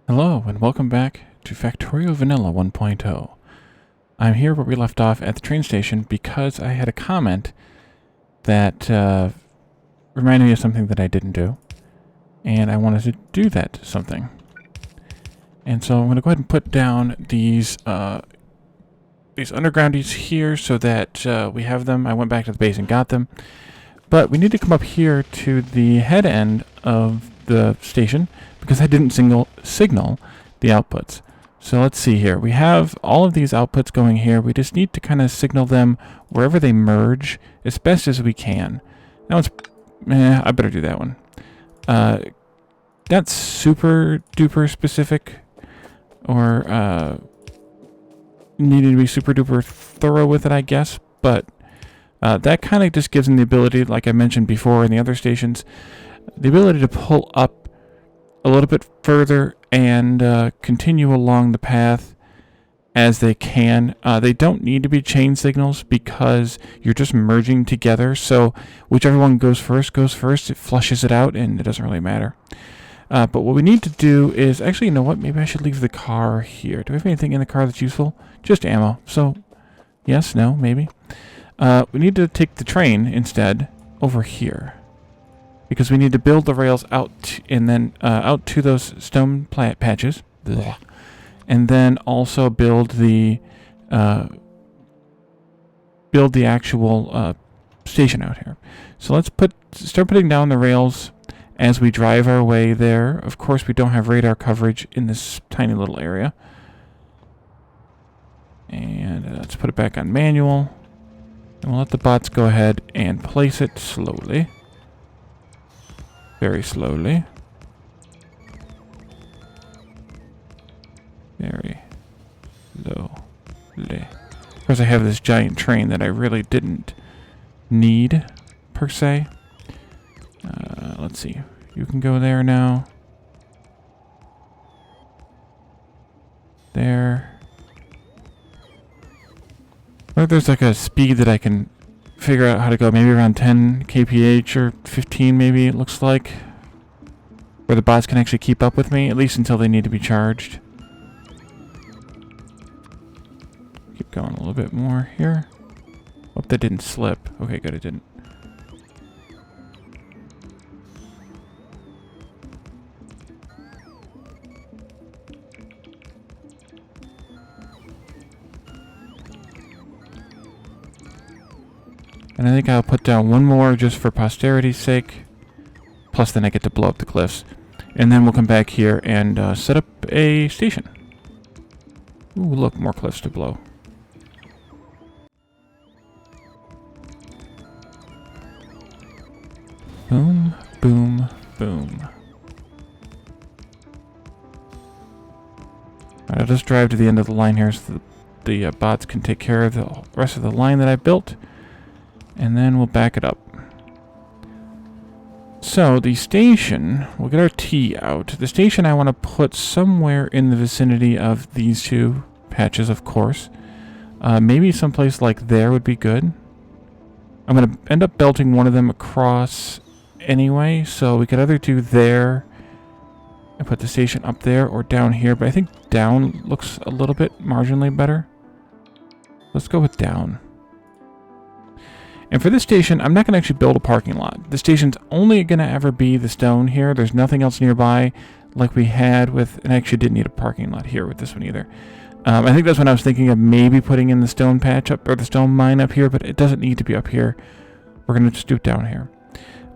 Hello, and welcome back to Factorio Vanilla 1.0. I'm here where we left off at the train station because I had a comment that reminded me of something that I didn't do, and I wanted to do that something. And so I'm going to go ahead and put down these undergroundies here so that we have them. I went back to the base and got them, but we need to come up here to the head end of the station because I didn't signal the outputs. So let's see here. We have all of these outputs going here. We just need to kind of signal them wherever they merge as best as we can. That one's, I better do that one. That's super duper specific, or needed to be super duper thorough with it, I guess. But that kind of just gives them the ability, like I mentioned before in the other stations, the ability to pull up a little bit further and continue along the path as they can. They don't need to be chain signals because you're just merging together. So whichever one goes first. It flushes it out and it doesn't really matter. But what we need to do is, actually, you know what? Maybe I should leave the car here. Do we have anything in the car that's useful? Just ammo. So yes, no, maybe. We need to take the train instead over here, because we need to build the rails out and then out to those stone patches. Blah. And then also build the actual station out here. So let's start putting down the rails as we drive our way there. Of course, we don't have radar coverage in this tiny little area. And let's put it back on manual. And we'll let the bots go ahead and place it slowly. Very slowly. Very slowly. Of course, I have this giant train that I really didn't need, per se. Let's see. You can go there now. There. What if there's like a speed that I can figure out how to go? Maybe around 10 kph or 15, maybe, it looks like, where the bots can actually keep up with me, at least until they need to be charged. Keep going a little bit more here. Hope that didn't slip. Okay, good, it didn't. And I think I'll put down one more just for posterity's sake. Plus then I get to blow up the cliffs. And then we'll come back here and set up a station. Ooh, look, more cliffs to blow. Boom, boom, boom. Alright, I'll just drive to the end of the line here so the bots can take care of the rest of the line that I built. And then we'll back it up. So the station, we'll get our T out. The station I want to put somewhere in the vicinity of these two patches, of course. Maybe someplace like there would be good. I'm going to end up belting one of them across anyway, so we could either do there and put the station up there or down here, but I think down looks a little bit marginally better. Let's go with down. And for this station, I'm not going to actually build a parking lot. The station's only going to ever be the stone here. There's nothing else nearby like we had with... And I actually didn't need a parking lot here with this one either. I think that's when I was thinking of maybe putting in the stone patch up, or the stone mine up here, but it doesn't need to be up here. We're going to just do it down here.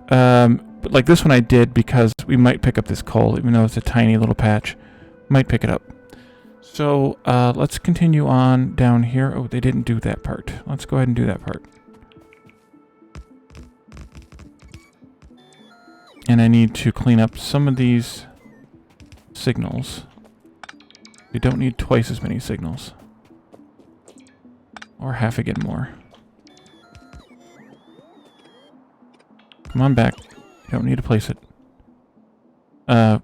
But like this one I did because we might pick up this coal, even though it's a tiny little patch. Might pick it up. So let's continue on down here. Oh, they didn't do that part. Let's go ahead and do that part. And I need to clean up some of these signals. We don't need twice as many signals. Or half again more. Come on back. You don't need to place it. Am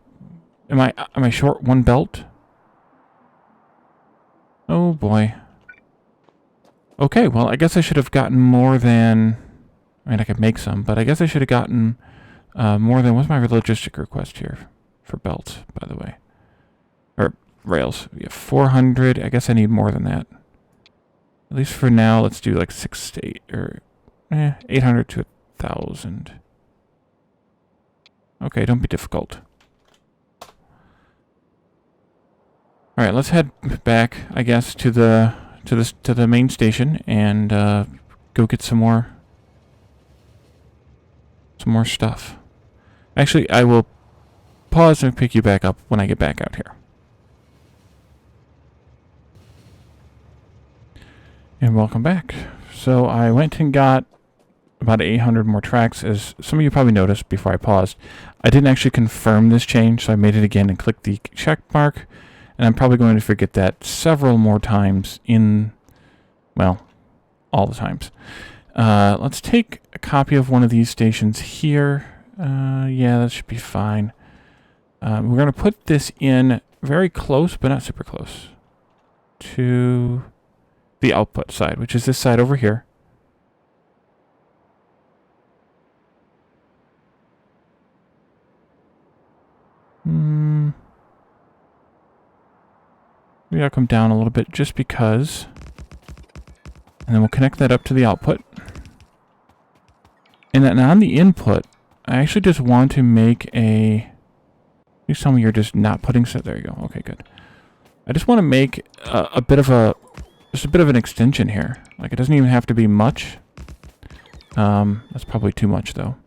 I short one belt? Oh boy. Okay, well I guess I should have gotten more than... I mean, I could make some, but I guess I should have gotten... more than... What's my logistic request here? For belts, by the way. rails. We have 400. I guess I need more than that. At least for now, let's do like 6 to 8 or 800 to 1,000. Okay, don't be difficult. All right, let's head back, I guess, to the main station and go get some more stuff. Actually, I will pause and pick you back up when I get back out here. And welcome back. So I went and got about 800 more tracks. As some of you probably noticed before I paused, I didn't actually confirm this change, so I made it again and clicked the check mark. And I'm probably going to forget that several more times well, all the times. Let's take a copy of one of these stations here. Yeah, that should be fine. We're going to put this in very close, but not super close, to the output side, which is this side over here. Maybe I'll come down a little bit just because. And then we'll connect that up to the output. And then on the input, I actually just want to make a... Please tell me you're just not putting... There you go. Okay, good. I just want to make a bit of a... Just a bit of an extension here. Like, it doesn't even have to be much. That's probably too much, though.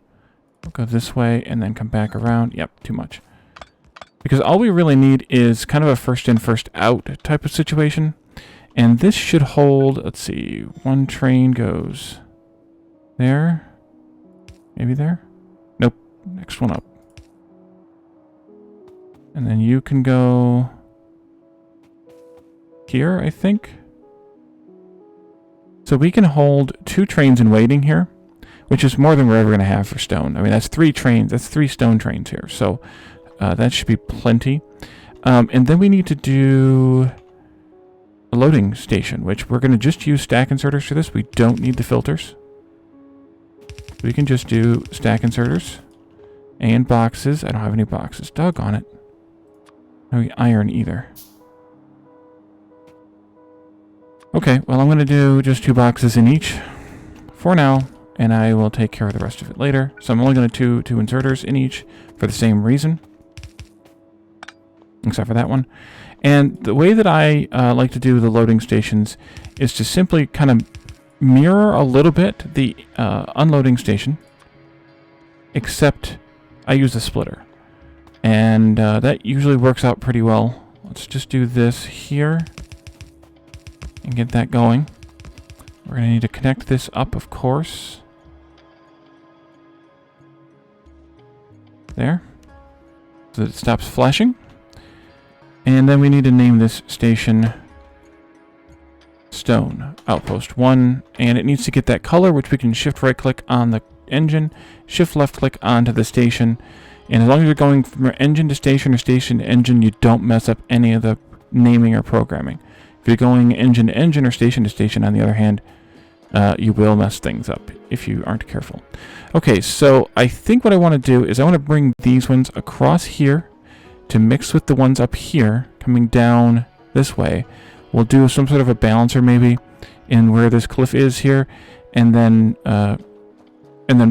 We'll go this way and then come back around. Yep, too much. Because all we really need is kind of a first in, first out type of situation. And this should hold, let's see, one train goes there. Maybe there? Nope. Next one up. And then you can go here, I think. So we can hold 2 trains in waiting here, which is more than we're ever going to have for stone. I mean, that's 3 trains. That's 3 stone trains here. So that should be plenty. And then we need to do a loading station, which we're going to just use stack inserters for this. We don't need the filters. We can just do stack inserters and boxes. I don't have any boxes. Doggone it. No iron either. Okay, well, I'm going to do just 2 boxes in each for now, and I will take care of the rest of it later. So I'm only going to do 2 inserters in each for the same reason, except for that one. And the way that I like to do the loading stations is to simply kind of mirror a little bit the unloading station, except I use a splitter. And that usually works out pretty well. Let's just do this here and get that going. We're going to need to connect this up, of course. There. So that it stops flashing. And then we need to name this station Stone Outpost 1. And it needs to get that color, which we can shift right click on the engine, shift left click onto the station. And as long as you're going from engine to station or station to engine, you don't mess up any of the naming or programming. If you're going engine to engine or station to station, on the other hand, you will mess things up if you aren't careful. Okay, so I think what I want to do is I want to bring these ones across here to mix with the ones up here coming down this way. We'll do some sort of a balancer maybe in where this cliff is here, and then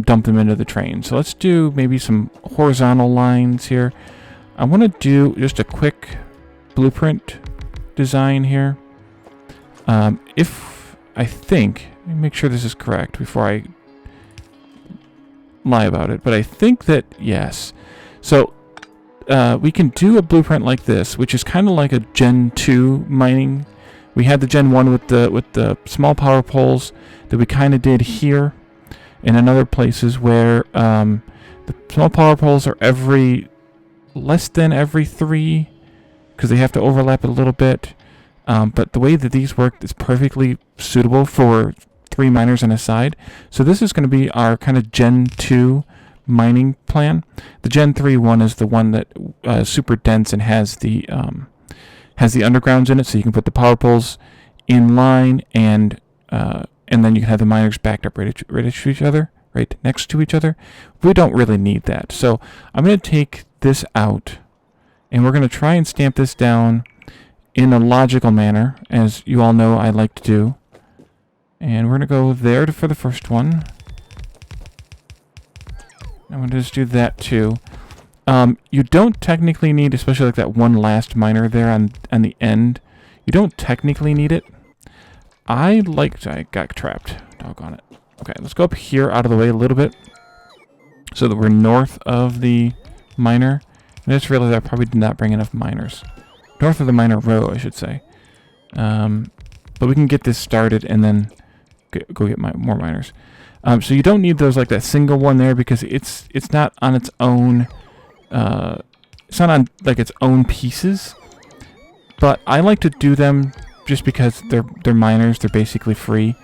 dump them into the train. So let's do maybe some horizontal lines here. I want to do just a quick blueprint design here. If I think, let me make sure this is correct before I lie about it, but I think that yes. So we can do a blueprint like this, which is kind of like a Gen 2 mining. We had the Gen 1 with the small power poles that we kind of did here and in other places where the small power poles are less than every 3 because they have to overlap it a little bit. But the way that these work is perfectly suitable for 3 miners on a side. So this is going to be our kind of Gen 2 mining plan. The Gen 3 one is the one that is super dense and has the undergrounds in it, so you can put the power poles in line and then you can have the miners backed up right to each other, right next to each other. We don't really need that. So I'm going to take this out, and we're going to try and stamp this down in a logical manner, as you all know I like to do. And we're going to go there for the first one. I'm going to just do that too. You don't technically need, especially like that one last miner there on the end, you don't technically need it. I got trapped. Doggone it. Okay, let's go up here out of the way a little bit so that we're north of the miner. I just realized I probably did not bring enough miners. North of the miner row, I should say. But we can get this started and then go get more miners. So you don't need those like that single one there because it's not on its own. It's not on like its own pieces. But I like to do them just because they're miners. They're basically free,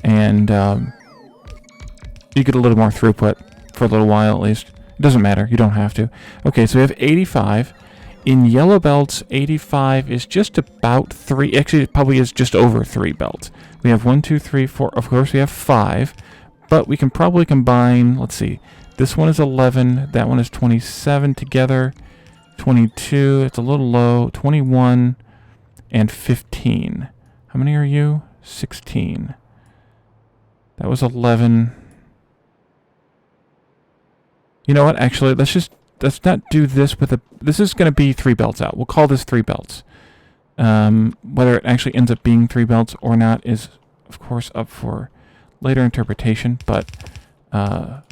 and you get a little more throughput for a little while at least. It doesn't matter. You don't have to. Okay, so we have 85. In yellow belts, 85 is just about 3. Actually, it probably is just over 3 belts. We have 1, 2, 3, 4. Of course, we have 5. But we can probably combine, let's see. This one is 11. That one is 27 together. 22. It's a little low. 21 and 15. How many are you? 16. That was 11. You know what? Actually, let's not do this with a... This is going to be 3 belts out. We'll call this 3 belts. Whether it actually ends up being 3 belts or not is, of course, up for later interpretation. But let's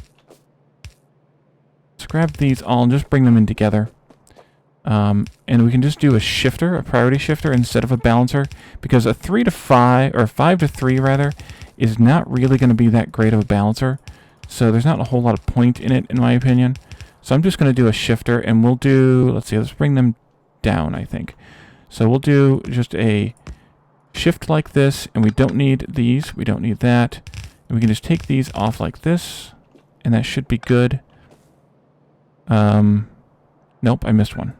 grab these all and just bring them in together. And we can just do a shifter, a priority shifter, instead of a balancer. Because a 3 to 5, or 5 to 3 rather, is not really going to be that great of a balancer. So there's not a whole lot of point in it, in my opinion. So I'm just going to do a shifter, and we'll do, let's see, let's bring them down, I think. So we'll do just a shift like this, and we don't need these, we don't need that. And we can just take these off like this, and that should be good. Nope, I missed one.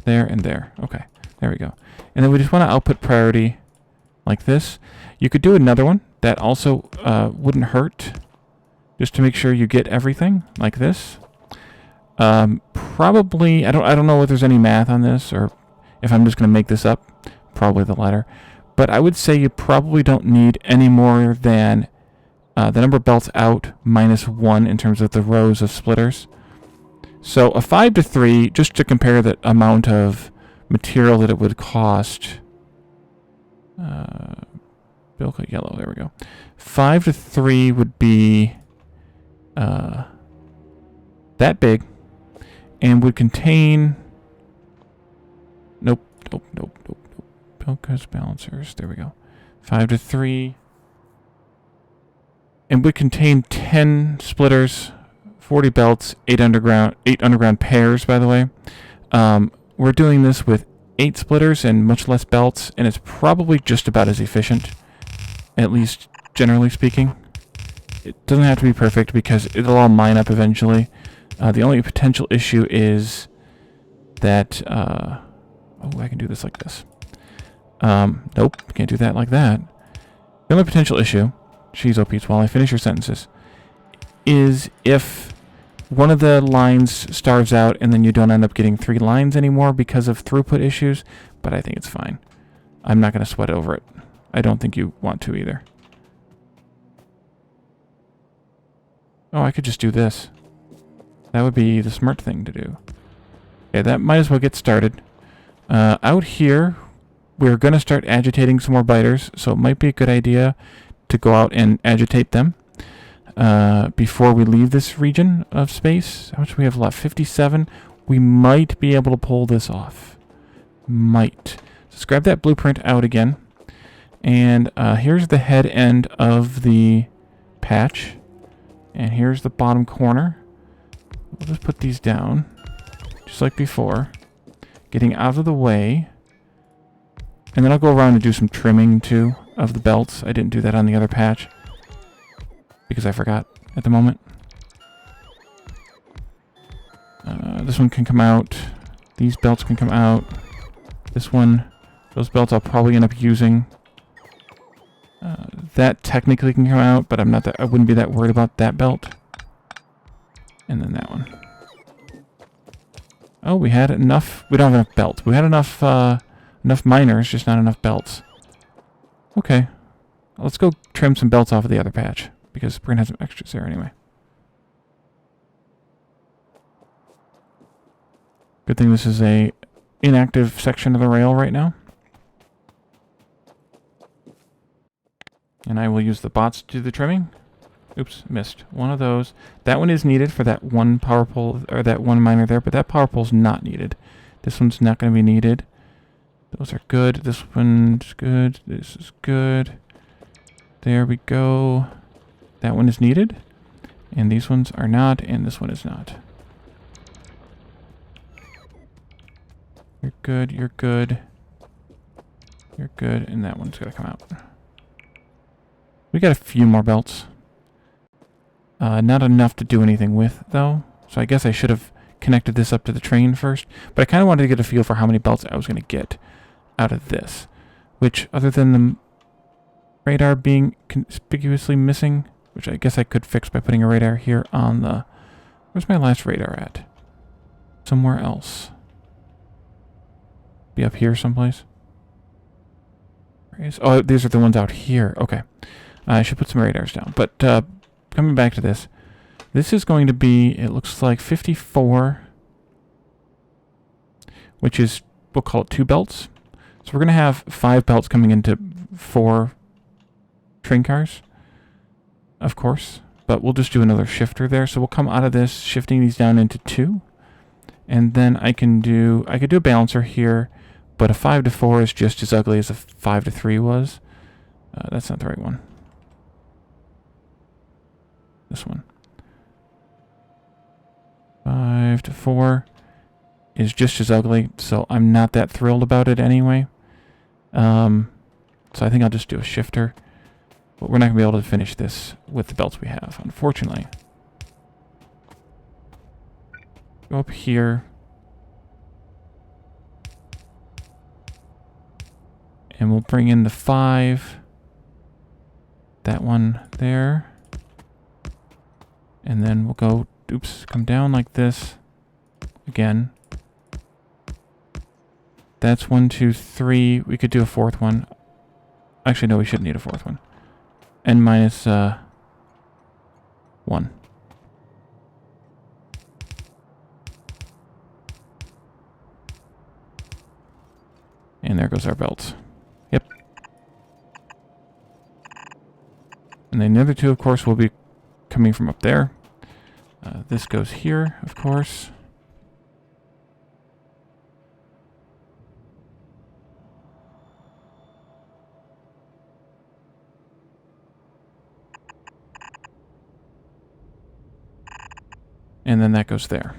There and there. Okay, there we go. And then we just want to output priority like this. You could do another one that also wouldn't hurt, just to make sure you get everything like this. Probably, I don't know if there's any math on this, or if I'm just going to make this up. Probably the latter. But I would say you probably don't need any more than the number of belts out minus 1 in terms of the rows of splitters. So a 5 to 3, just to compare the amount of material that it would cost. Bilka yellow, there we go. 5 to 3 would be that big, and would contain... Nope. Bilka's balancers, there we go. 5 to 3. And would contain 10 splitters, 40 belts, 8 underground pairs, by the way. We're doing this with 8 splitters and much less belts, and it's probably just about as efficient, at least generally speaking. It doesn't have to be perfect because it'll all mine up eventually. The only potential issue is that... oh, I can do this like this. Nope, can't do that like that. The only potential issue, jeez, oh Pete, while I finish your sentences, is if one of the lines starves out and then you don't end up getting 3 lines anymore because of throughput issues, but I think it's fine. I'm not going to sweat over it. I don't think you want to either. Oh, I could just do this. That would be the smart thing to do. Okay, that might as well get started. Out here, we're going to start agitating some more biters, so it might be a good idea to go out and agitate them before we leave this region of space. How much do we have left? 57. We might be able to pull this off. Might. Let's grab that blueprint out again. And here's the head end of the patch. And here's the bottom corner. We'll just put these down, just like before. Getting out of the way. And then I'll go around and do some trimming, too, of the belts. I didn't do that on the other patch, because I forgot at the moment. This one can come out. These belts can come out. This one, those belts I'll probably end up using. That technically can come out, but I wouldn't be that worried about that belt. And then that one. Oh, we had enough. We don't have enough belts. We had enough Enough miners, just not enough belts. Okay. Let's go trim some belts off of the other patch, because we're going to have some extras there anyway. Good thing this is a inactive section of the rail right now. And I will use the bots to do the trimming. Oops, missed one of those. That one is needed for that one power pole, or that one miner there, but that power pole's not needed. This one's not going to be needed. Those are good. This one's good. This is good. There we go. That one is needed. And these ones are not, and this one is not. You're good, you're good. You're good, and that one's going to come out. We got a few more belts. Not enough to do anything with, though. So I guess I should have connected this up to the train first. But I kind of wanted to get a feel for how many belts I was going to get out of this. Which, other than the radar being conspicuously missing, which I guess I could fix by putting a radar here on the... Where's my last radar at? Somewhere else. Be up here someplace? Oh, these are the ones out here. Okay. I should put some radars down. But coming back to this. This is going to be, it looks like 54. Which is, we'll call it 2 belts. So we're going to have 5 belts coming into 4 train cars. Of course. But we'll just do another shifter there. So we'll come out of this, shifting these down into 2. And then I could do a balancer here. But a 5 to 4 is just as ugly as a 5 to 3 was. That's not the right one. This one. 5 to 4 is just as ugly, so I'm not that thrilled about it anyway. So I think I'll just do a shifter. But we're not going to be able to finish this with the belts we have, unfortunately. Go up here. And we'll bring in the 5. That one there. And then we'll go, oops, come down like this. Again. That's 1, 2, 3. We could do a 4th one. Actually, no, we shouldn't need a 4th one. N minus 1. And there goes our belts. Yep. And then the other 2, of course, will be coming from up there. This goes here, of course. And then that goes there.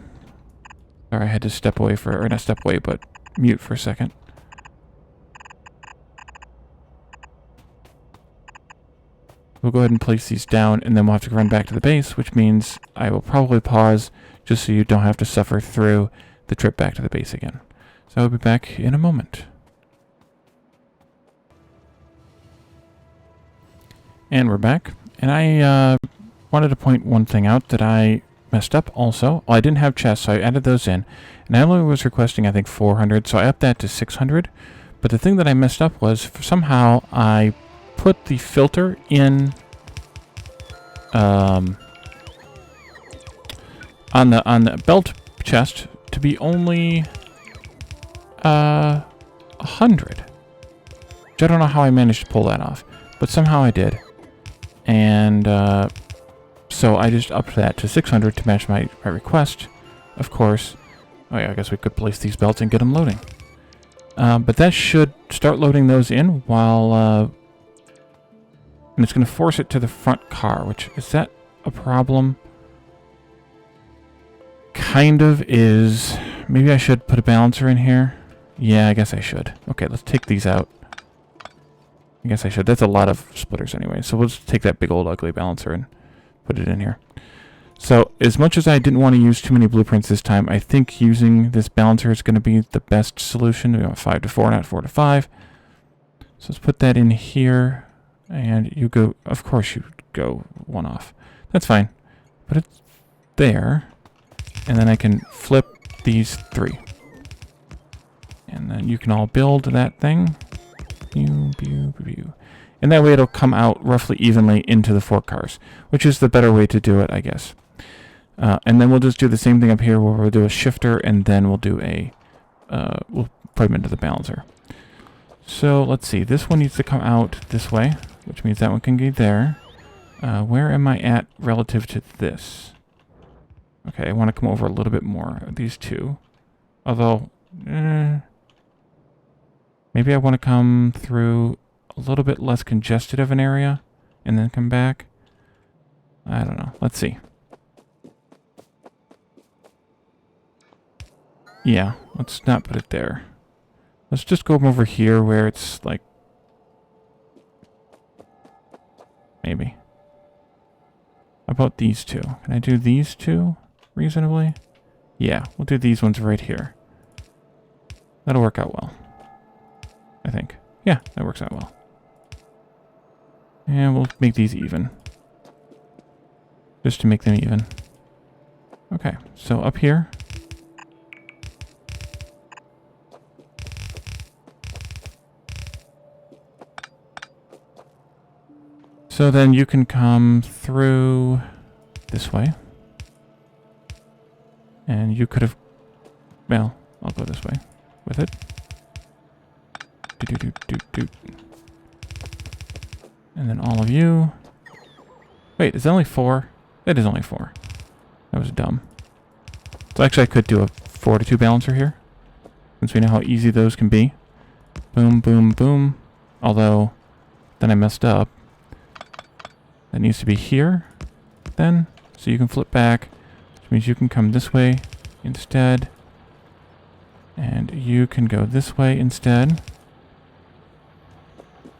Sorry, I had to step away for, or not step away, but mute for a second. We'll go ahead and place these down, and then we'll have to run back to the base, which means I will probably pause just so you don't have to suffer through the trip back to the base again. So I'll be back in a moment. And we're back. And I wanted to point one thing out that I messed up also. Well, I didn't have chests, so I added those in. And I only was requesting, I think, 400, so I upped that to 600. But the thing that I messed up was somehow I put the filter in on the belt chest to be only 100. Which I don't know how I managed to pull that off, but somehow I did. And so I just upped that to 600 to match my request, of course. Oh yeah, I guess we could place these belts and get them loading. But that should start loading those in while... and it's going to force it to the front car, which, is that a problem? Kind of is. Maybe I should put a balancer in here. Yeah, I guess I should. Okay, let's take these out. I guess I should. That's a lot of splitters anyway. So we'll just take that big old ugly balancer and put it in here. So as much as I didn't want to use too many blueprints this time, I think using this balancer is going to be the best solution. We want 5 to 4, not 4 to 5. So let's put that in here. And you go, of course you go 1 off. That's fine. Put it there. And then I can flip these 3. And then you can all build that thing. Pew, pew, pew, pew. And that way it'll come out roughly evenly into the 4 cars, which is the better way to do it, I guess. And then we'll just do the same thing up here where we'll do a shifter and then we'll do a, we'll put them into the balancer. So let's see, this one needs to come out this way, which means that one can be there. Where am I at relative to this? Okay, I want to come over a little bit more, these two. Although, maybe I want to come through a little bit less congested of an area and then come back. I don't know. Let's see. Yeah, let's not put it there. Let's just go over here where it's like... Maybe. How about these two? Can I do these two reasonably? Yeah, we'll do these ones right here. That'll work out well. I think. Yeah, that works out well. And we'll make these even. Just to make them even. Okay, so up here. So then you can come through this way. And you could have... Well, I'll go this way with it. And then all of you. Wait, is that only 4? That is only 4. That was dumb. So actually I could do a 4 to 2 balancer here. Since we know how easy those can be. Boom, boom, boom. Although, then I messed up. That needs to be here, then. So you can flip back, which means you can come this way instead. And you can go this way instead.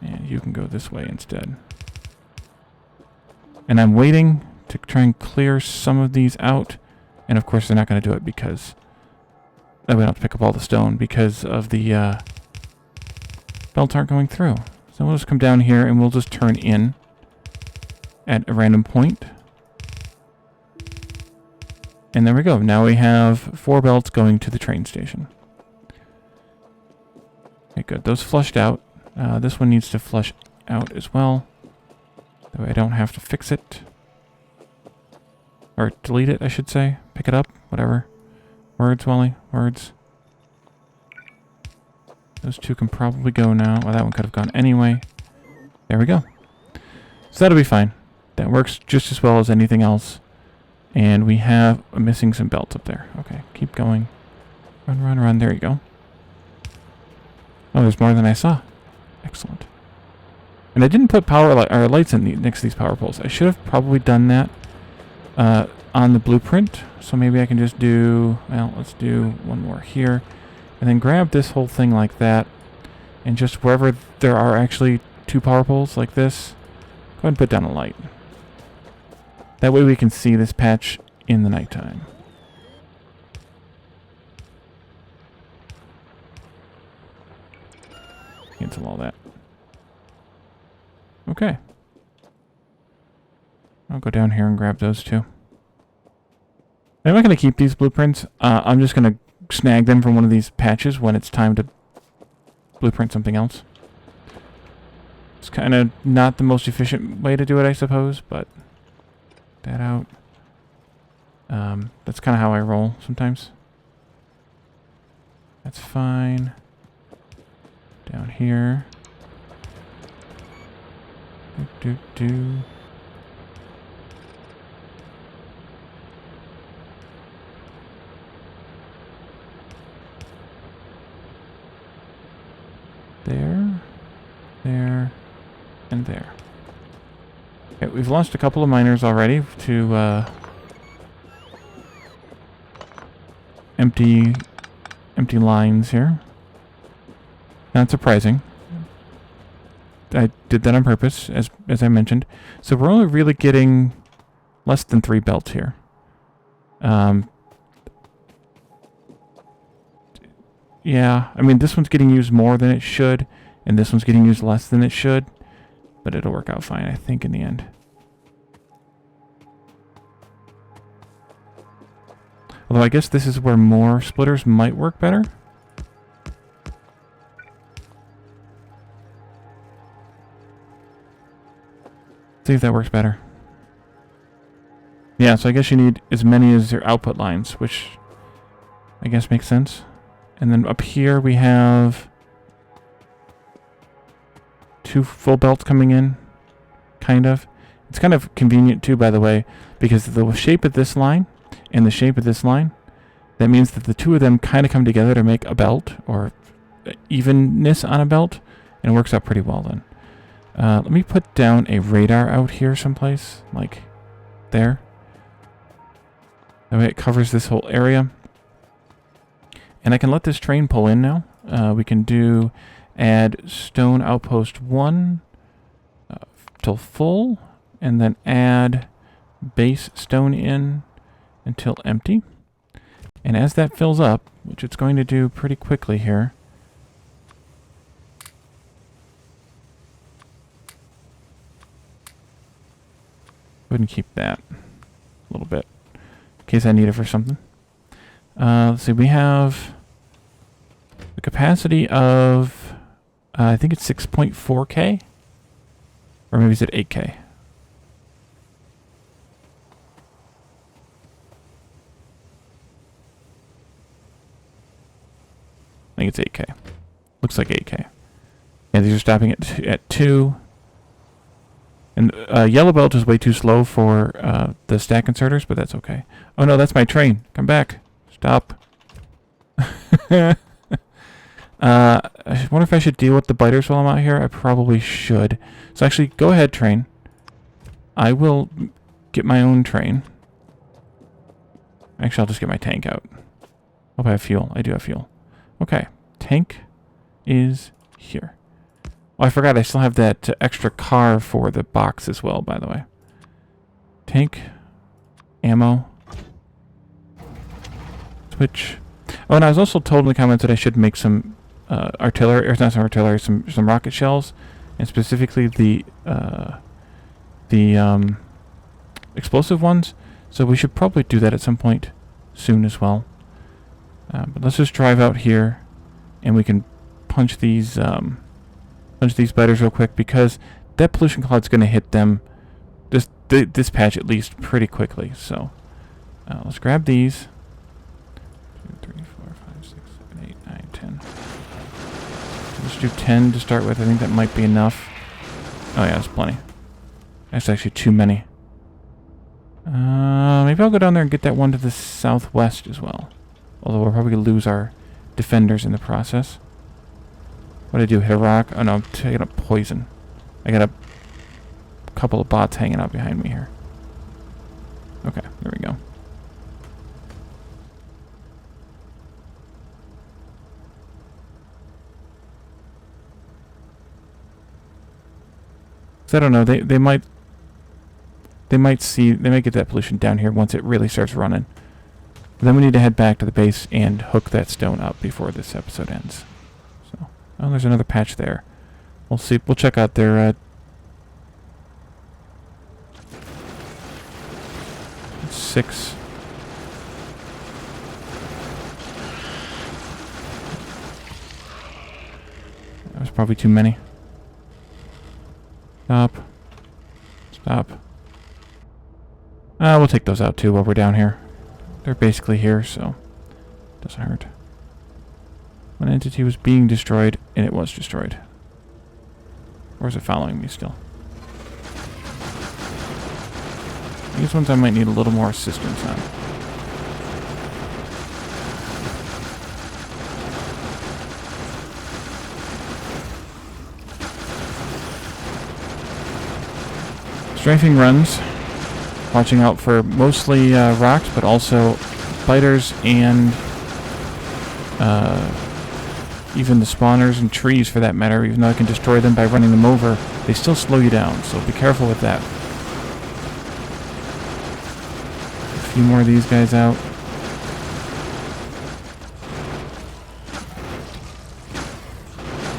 And you can go this way instead. And I'm waiting to try and clear some of these out. And of course they're not going to do it because... we don't have to pick up all the stone because of the belts aren't going through. So we'll just come down here and we'll just turn in at a random point. And there we go. Now we have 4 belts going to the train station. Okay, good. Those flushed out. This one needs to flush out as well. That way I don't have to fix it. Or delete it, I should say. Pick it up. Whatever. Words, Wally. Words. Those 2 can probably go now. Well, that one could have gone anyway. There we go. So that'll be fine. That works just as well as anything else. And we have missing some belts up there. Okay, keep going. Run, run, run. There you go. Oh, there's more than I saw. Excellent. And I didn't put power lights in next to these power poles. I should have probably done that on the blueprint. So maybe I can just do... Well, let's do one more here. And then grab this whole thing like that. And just wherever there are actually 2 power poles like this, go ahead and put down a light. That way we can see this patch in the nighttime. Cancel all that. Okay. I'll go down here and grab those 2. I'm not going to keep these blueprints. I'm just going to snag them from one of these patches when it's time to blueprint something else. It's kind of not the most efficient way to do it, I suppose, but... that out. That's kind of how I roll sometimes. That's fine. Down here. Do. There. There. And there. Okay, we've lost a couple of miners already to empty lines here. Not surprising. I did that on purpose, as I mentioned. So we're only really getting less than 3 belts here. Yeah, I mean, this one's getting used more than it should, and this one's getting used less than it should. But it'll work out fine, I think, in the end. Although I guess this is where more splitters might work better. See if that works better. Yeah, so I guess you need as many as your output lines, which I guess makes sense. And then up here we have 2 full belts coming in, kind of. It's kind of convenient too, by the way, because the shape of this line and the shape of this line, that means that the 2 of them kind of come together to make a belt, or evenness on a belt, and it works out pretty well then. Let me put down a radar out here someplace, like there. That way it covers this whole area. And I can let this train pull in now. We can do add stone outpost 1 till full, and then add base stone in until empty. And as that fills up, which it's going to do pretty quickly here, go ahead and keep that a little bit in case I need it for something. Let's see, we have the capacity of, I think it's 6.4K, or maybe is it 8K? I think it's 8K. Looks like 8K. Yeah, these are stopping at 2. And yellow belt is way too slow for the stack inserters, but that's okay. Oh no, that's my train. Come back. Stop. I wonder if I should deal with the biters while I'm out here. I probably should. So actually, go ahead, train. I will get my own train. Actually, I'll just get my tank out. Hope I have fuel. I do have fuel. Okay. Tank is here. Oh, I forgot I still have that extra car for the box as well, by the way. Tank. Ammo. Switch. Oh, and I was also told in the comments that I should make some artillery, or not some artillery, some rocket shells, and specifically the explosive ones. So we should probably do that at some point soon as well. But let's just drive out here, and we can punch these biters real quick, because that pollution cloud's going to hit them, this patch at least, pretty quickly. So let's grab these. 2, 3, 4, 5, 6, 7, 8, 9, 10. Let's do 10 to start with. I think that might be enough. Oh yeah, that's plenty. That's actually too many. Maybe I'll go down there and get that one to the southwest as well. Although we're probably going to lose our defenders in the process. What did I do? Hit a rock? Oh no, I'm taking up poison. I got a couple of bots hanging out behind me here. Okay, there we go. So I don't know, they might get that pollution down here once it really starts running. But then we need to head back to the base and hook that stone up before this episode ends. So, oh, there's another patch there. We'll see. We'll check out their 6. That was probably too many. Stop. Stop. We'll take those out too while we're down here. They're basically here, so it doesn't hurt. One entity was being destroyed, and it was destroyed. Or is it following me still? These ones I might need a little more assistance on. Strafing runs, watching out for mostly rocks, but also biters and even the spawners and trees for that matter. Even though I can destroy them by running them over, they still slow you down, so be careful with that. A few more of these guys out.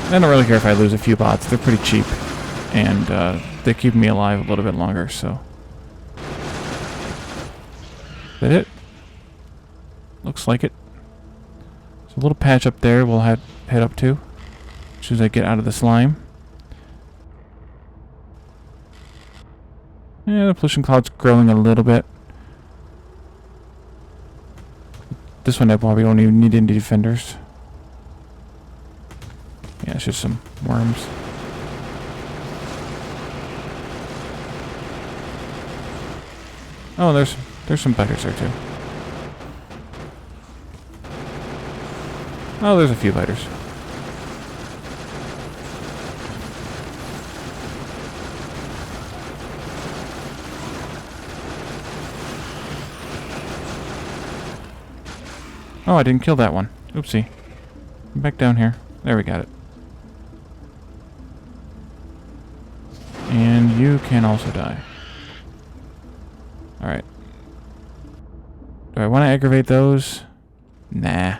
I don't really care if I lose a few bots. They're pretty cheap, and they keep me alive a little bit longer, so. Is that it? Looks like it. So a little patch up there we'll head up to as soon as I get out of the slime. Yeah, the pollution cloud's growing a little bit. This one I probably don't even need any defenders. Yeah, it's just some worms. Oh, there's some biters there too. Oh, there's a few biters. Oh, I didn't kill that one. Oopsie. Back down here. There, we got it. And you can also die. Alright. Do I want to aggravate those? Nah.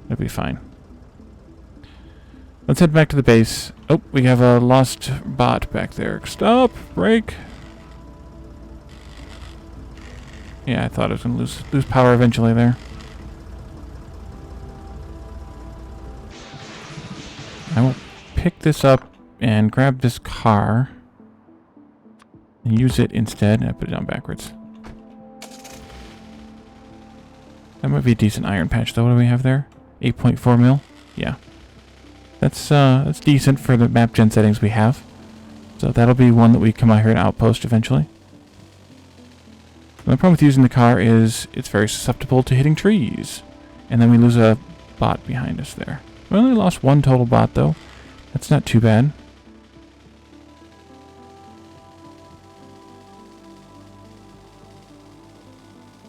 It'll be fine. Let's head back to the base. Oh, we have a lost bot back there. Stop! Break! Yeah, I thought I was going to lose power eventually there. I will pick this up and grab this car and use it instead. I put it on backwards. That might be a decent iron patch though. What do we have there? 8.4 mil? Yeah. That's decent for the map gen settings we have. So that'll be one that we come out here and Outpost eventually. The problem with using the car is it's very susceptible to hitting trees. And then we lose a bot behind us there. We only lost one total bot though. That's not too bad.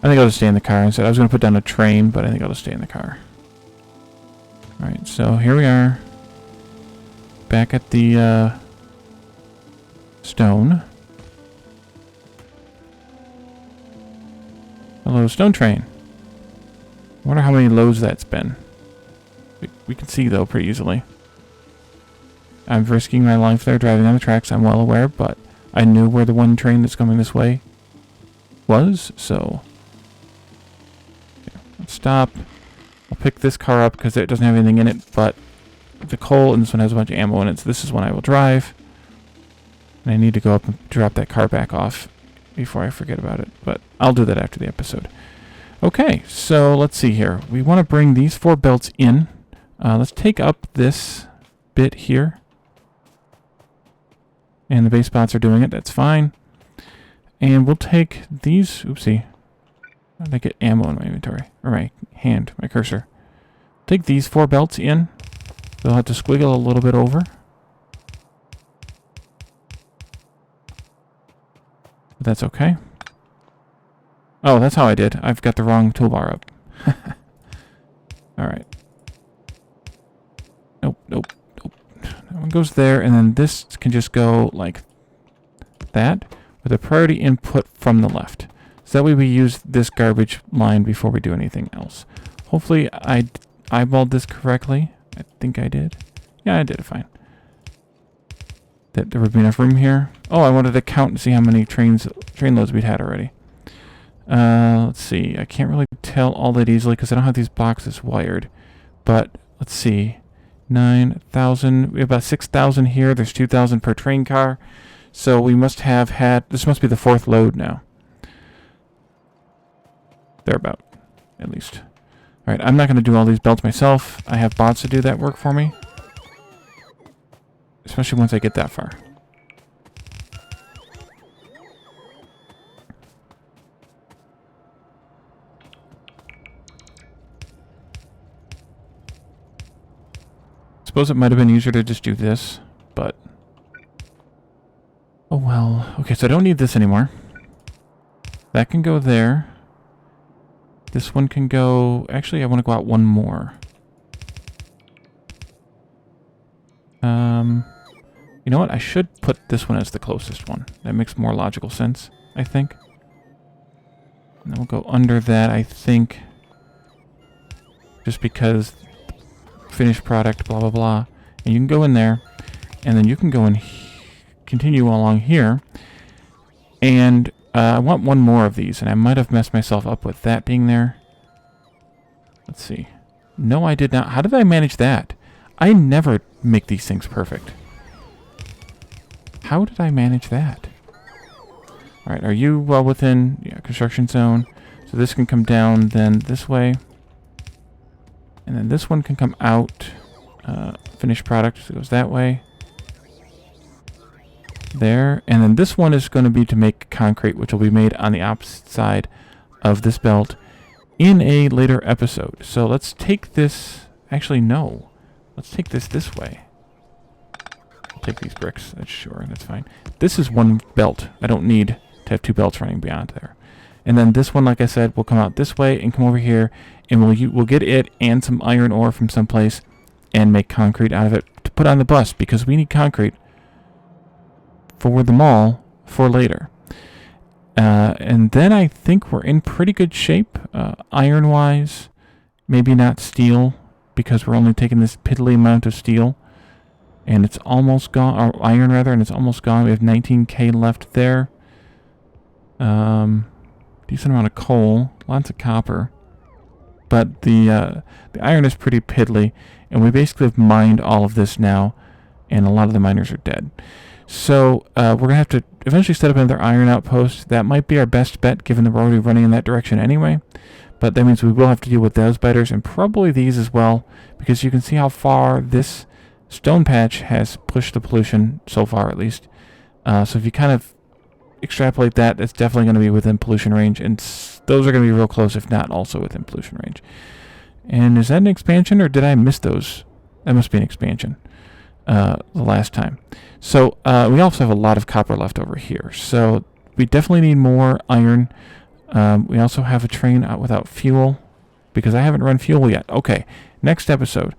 I think I'll just stay in the car instead. I was going to put down a train, but I think I'll just stay in the car. Alright, so here we are. Back at the stone. Hello, stone train. I wonder how many loads that's been. We can see, though, pretty easily. I'm risking my life there driving on the tracks, I'm well aware, but I knew where the one train that's coming this way was, so... Let's stop. I'll pick this car up because it doesn't have anything in it, but the coal, and this one has a bunch of ammo in it, so this is one I will drive. And I need to go up and drop that car back off before I forget about it, but I'll do that after the episode. Okay, so let's see here. We want to bring these 4 belts in. Let's take up this bit here. And the base bots are doing it, that's fine. And we'll take these, oopsie. How did I get ammo in my inventory? Or my hand, my cursor. Take these 4 belts in. They'll have to squiggle a little bit over. But that's okay. Oh, that's how I did. I've got the wrong toolbar up. Alright. Nope, nope, nope. That one goes there, and then this can just go like that, with a priority input from the left. So that way we use this garbage line before we do anything else. Hopefully I eyeballed this correctly. I think I did. Yeah, I did it fine. That there would be enough room here. Oh, I wanted to count and see how many train loads we'd had already. Let's see. I can't really tell all that easily because I don't have these boxes wired. But let's see. 9,000. We have about 6,000 here. There's 2,000 per train car. So we must have had... This must be the 4th load now. Thereabout, at least. Alright, I'm not going to do all these belts myself. I have bots to do that work for me. Especially once I get that far. Suppose it might have been easier to just do this, but... Oh well. Okay, so I don't need this anymore. That can go there. This one can go... Actually, I want to go out one more. You know what? I should put this one as the closest one. That makes more logical sense, I think. And then we'll go under that, I think. Just because... Finished product, blah, blah, blah. And you can go in there. And then you can go and continue along here. And... I want one more of these, and I might have messed myself up with that being there. Let's see. No, I did not. How did I manage that? I never make these things perfect. How did I manage that? All right, are you well within construction zone? So this can come down then this way. And then this one can come out. Finished product, so it goes that way. There. And then this one is going to be to make concrete, which will be made on the opposite side of this belt in a later episode. So let's take this... Actually, no. Let's take this way. I'll take these bricks. That's sure. That's fine. This is one belt. I don't need to have two belts running beyond there. And then this one, like I said, will come out this way and come over here, and we'll get it and some iron ore from someplace and make concrete out of it to put on the bus, because we need concrete for the mall for later. And then I think we're in pretty good shape, iron-wise. Maybe not steel, because we're only taking this piddly amount of steel. And it's almost gone, or iron rather, and it's almost gone. We have 19k left there. Decent amount of coal, lots of copper. But the iron is pretty piddly, and we basically have mined all of this now, and a lot of the miners are dead. So we're going to have to eventually set up another iron outpost. That might be our best bet, given that we're already running in that direction anyway. But that means we will have to deal with those biters, and probably these as well, because you can see how far this stone patch has pushed the pollution, so far at least. So if you kind of extrapolate that, it's definitely going to be within pollution range, and those are going to be real close, if not also within pollution range. And is that an expansion, or did I miss those? That must be an expansion the last time. So we also have a lot of copper left over here, so we definitely need more iron. We also have a train out without fuel, because I haven't run fuel yet. Okay, next episode.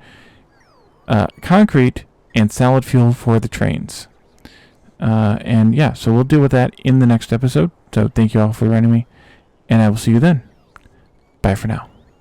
Concrete and solid fuel for the trains. And yeah, so we'll deal with that in the next episode. So thank you all for joining me, and I will see you then. Bye for now.